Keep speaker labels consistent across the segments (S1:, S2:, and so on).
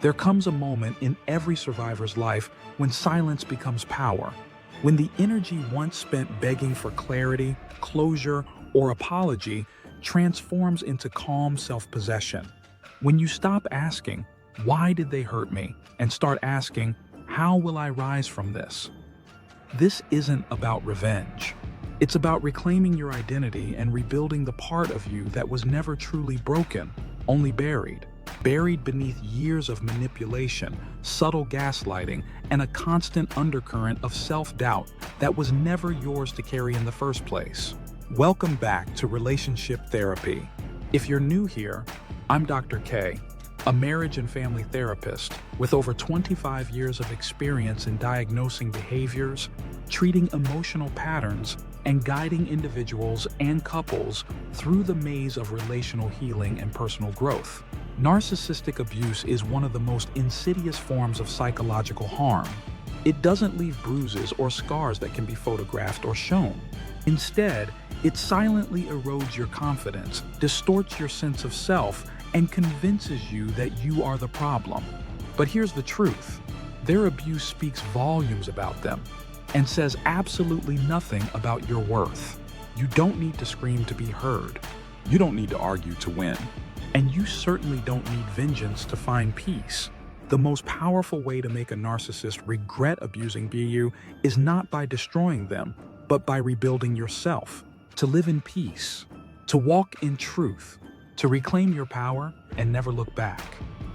S1: There comes a moment in every survivor's life when silence becomes power, when the energy once spent begging for clarity, closure, or apology transforms into calm self-possession. When you stop asking, "Why did they hurt me?" and start asking, "How will I rise from this?" This isn't about revenge. It's about reclaiming your identity and rebuilding the part of you that was never truly broken, only buried. Buried beneath years of manipulation, subtle gaslighting, and a constant undercurrent of self-doubt that was never yours to carry in the first place. Welcome back to Relationship Therapy. If you're new here, I'm Dr. K, a marriage and family therapist with over 25 years of experience in diagnosing behaviors, treating emotional patterns, and guiding individuals and couples through the maze of relational healing and personal growth. Narcissistic abuse is one of the most insidious forms of psychological harm. It doesn't leave bruises or scars that can be photographed or shown. Instead, it silently erodes your confidence, distorts your sense of self, and convinces you that you are the problem. But here's the truth. Their abuse speaks volumes about them and says absolutely nothing about your worth. You don't need to scream to be heard. You don't need to argue to win. And you certainly don't need vengeance to find peace. The most powerful way to make a narcissist regret abusing you is not by destroying them, but by rebuilding yourself, to live in peace, to walk in truth, to reclaim your power and never look back.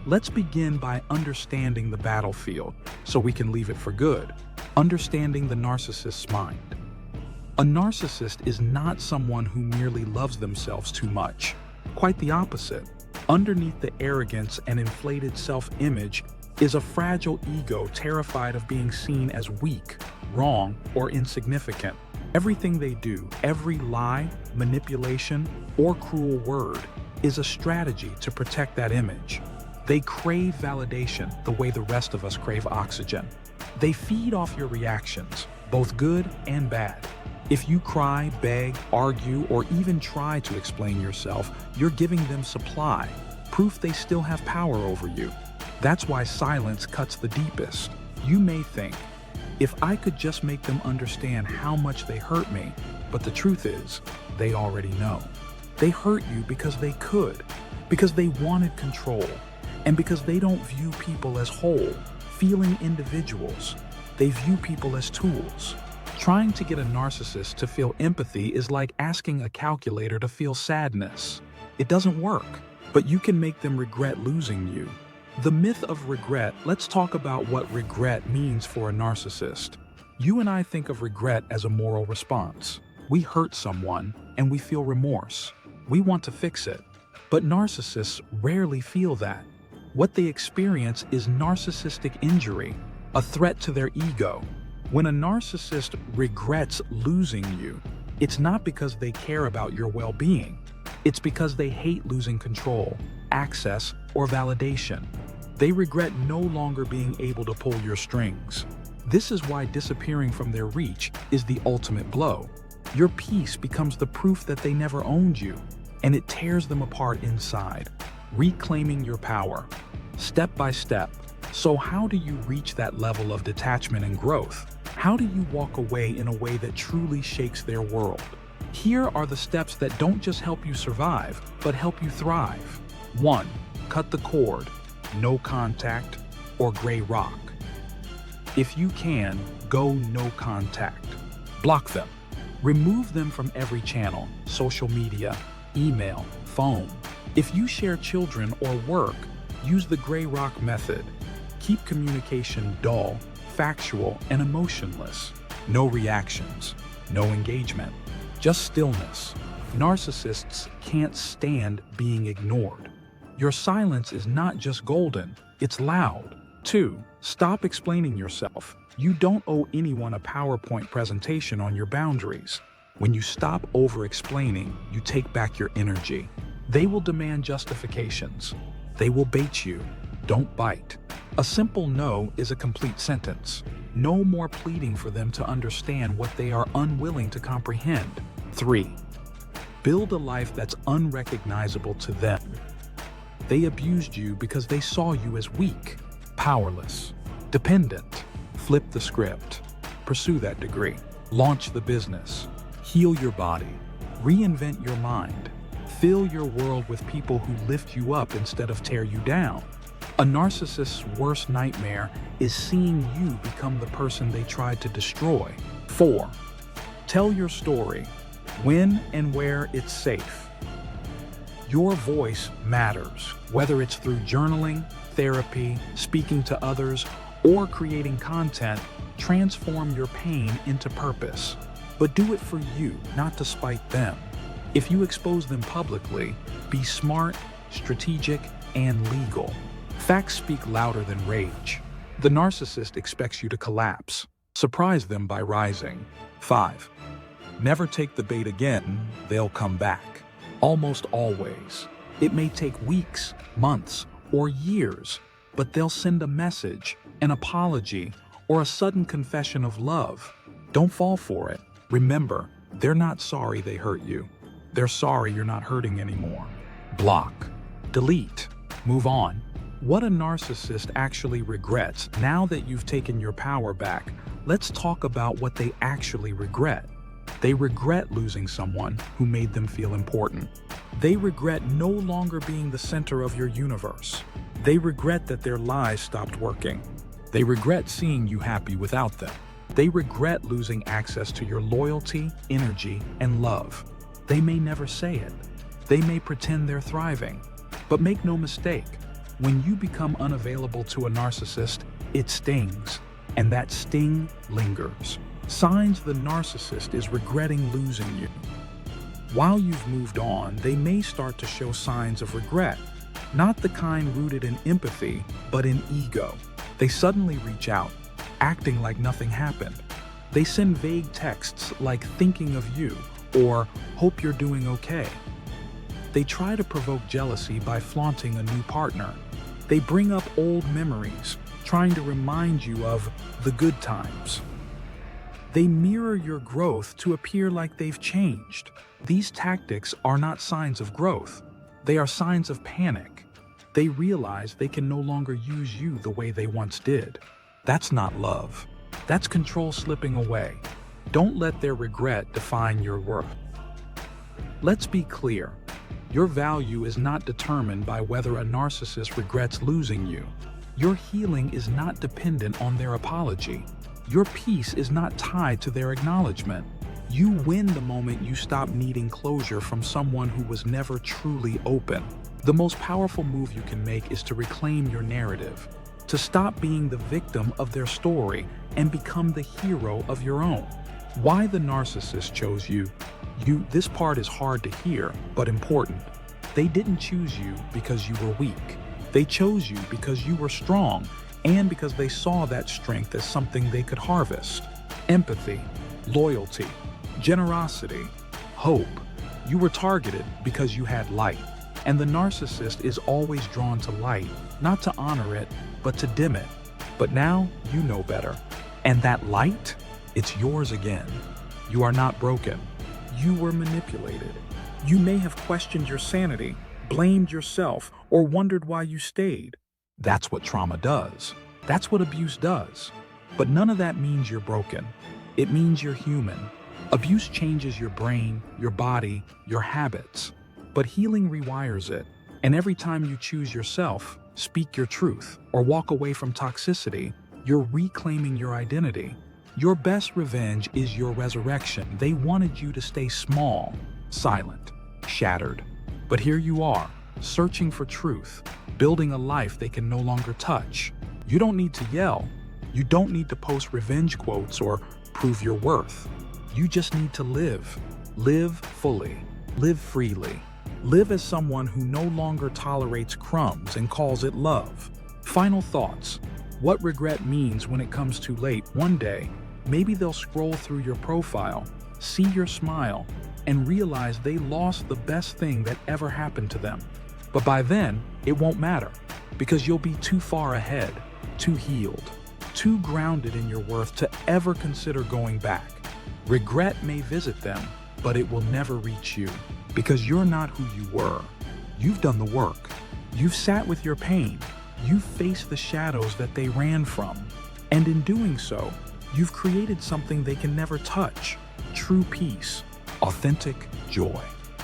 S1: Let's begin by understanding the battlefield so we can leave it for good. Understanding the narcissist's mind. A narcissist is not someone who merely loves themselves too much. Quite the opposite. Underneath the arrogance and inflated self-image is a fragile ego terrified of being seen as weak, wrong, or insignificant. Everything they do, every lie, manipulation, or cruel word is a strategy to protect that image. They crave validation the way the rest of us crave oxygen. They feed off your reactions, both good and bad. If you cry, beg, argue, or even try to explain yourself, you're giving them supply, proof they still have power over you. That's why silence cuts the deepest. You may think, if I could just make them understand how much they hurt me, but the truth is, they already know. They hurt you because they could, because they wanted control, and because they don't view people as whole, feeling individuals. They view people as tools. Trying to get a narcissist to feel empathy is like asking a calculator to feel sadness. It doesn't work, but you can make them regret losing you. The myth of regret. Let's talk about what regret means for a narcissist. You and I think of regret as a moral response. We hurt someone and we feel remorse. We want to fix it. But narcissists rarely feel that. What they experience is narcissistic injury, a threat to their ego. When a narcissist regrets losing you, it's not because they care about your well-being. It's because they hate losing control, access, or validation. They regret no longer being able to pull your strings. This is why disappearing from their reach is the ultimate blow. Your peace becomes the proof that they never owned you, and it tears them apart inside. Reclaiming your power, step by step. So how do you reach that level of detachment and growth? How do you walk away in a way that truly shakes their world? Here are the steps that don't just help you survive, but help you thrive. 1. Cut the cord, no contact, or gray rock. If you can, go no contact. Block them. Remove them from every channel, social media, email, phone. If you share children or work, use the gray rock method. Keep communication dull, factual, and emotionless. No reactions, no engagement, just stillness. Narcissists can't stand being ignored. Your silence is not just golden, it's loud. 2. Stop explaining yourself. You don't owe anyone a PowerPoint presentation on your boundaries. When you stop over-explaining, you take back your energy. They will demand justifications. They will bait you. Don't bite. A simple no is a complete sentence. No more pleading for them to understand what they are unwilling to comprehend. 3. Build a life that's unrecognizable to them. They abused you because they saw you as weak, powerless, dependent. Flip the script. Pursue that degree. Launch the business. Heal your body. Reinvent your mind. Fill your world with people who lift you up instead of tear you down. A narcissist's worst nightmare is seeing you become the person they tried to destroy. 4. Tell your story. When and where it's safe. Your voice matters, whether it's through journaling, therapy, speaking to others, or creating content. Transform your pain into purpose. But do it for you, not to spite them. If you expose them publicly, be smart, strategic, and legal. Facts speak louder than rage. The narcissist expects you to collapse. Surprise them by rising. 5. Never take the bait again, they'll come back. Almost always. It may take weeks, months, or years, but they'll send a message, an apology, or a sudden confession of love. Don't fall for it. Remember, they're not sorry they hurt you. They're sorry you're not hurting anymore. Block. Delete. Move on. What a narcissist actually regrets. Now that you've taken your power back, let's talk about what they actually regret. They regret losing someone who made them feel important. They regret no longer being the center of your universe. They regret that their lies stopped working. They regret seeing you happy without them. They regret losing access to your loyalty, energy, and love. They may never say it. They may pretend they're thriving. But make no mistake, when you become unavailable to a narcissist, it stings, and that sting lingers. Signs the narcissist is regretting losing you. While you've moved on, they may start to show signs of regret, not the kind rooted in empathy, but in ego. They suddenly reach out, acting like nothing happened. They send vague texts like thinking of you or hope you're doing okay. They try to provoke jealousy by flaunting a new partner. They bring up old memories, trying to remind you of the good times. They mirror your growth to appear like they've changed. These tactics are not signs of growth. They are signs of panic. They realize they can no longer use you the way they once did. That's not love. That's control slipping away. Don't let their regret define your worth. Let's be clear. Your value is not determined by whether a narcissist regrets losing you. Your healing is not dependent on their apology. Your peace is not tied to their acknowledgement. You win the moment you stop needing closure from someone who was never truly open. The most powerful move you can make is to reclaim your narrative, to stop being the victim of their story and become the hero of your own. Why the narcissist chose you? This part is hard to hear, but important. They didn't choose you because you were weak. They chose you because you were strong and because they saw that strength as something they could harvest. Empathy, loyalty, generosity, hope. You were targeted because you had light. And the narcissist is always drawn to light, not to honor it, but to dim it. But now you know better. And that light, it's yours again. You are not broken. You were manipulated. You may have questioned your sanity, blamed yourself, or wondered why you stayed. That's what trauma does. That's what abuse does. But none of that means you're broken. It means you're human. Abuse changes your brain, your body, your habits. But healing rewires it. And every time you choose yourself, speak your truth, or walk away from toxicity, you're reclaiming your identity. Your best revenge is your resurrection. They wanted you to stay small, silent, shattered. But here you are, searching for truth, building a life they can no longer touch. You don't need to yell. You don't need to post revenge quotes or prove your worth. You just need to live. Live fully. Live freely. Live as someone who no longer tolerates crumbs and calls it love. Final thoughts. What regret means when it comes too late. One day, maybe they'll scroll through your profile, see your smile, and realize they lost the best thing that ever happened to them. But by then, it won't matter, because you'll be too far ahead, too healed, too grounded in your worth to ever consider going back. Regret may visit them, but it will never reach you, because you're not who you were. You've done the work. You've sat with your pain. You've faced the shadows that they ran from. And in doing so, you've created something they can never touch: true peace, authentic joy,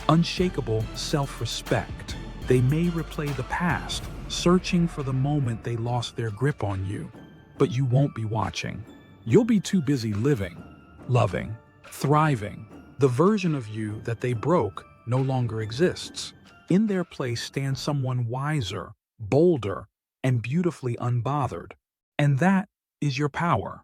S1: unshakable self-respect. They may replay the past, searching for the moment they lost their grip on you. But you won't be watching. You'll be too busy living, loving, thriving. The version of you that they broke no longer exists. In their place stands someone wiser, bolder, and beautifully unbothered. And that is your power.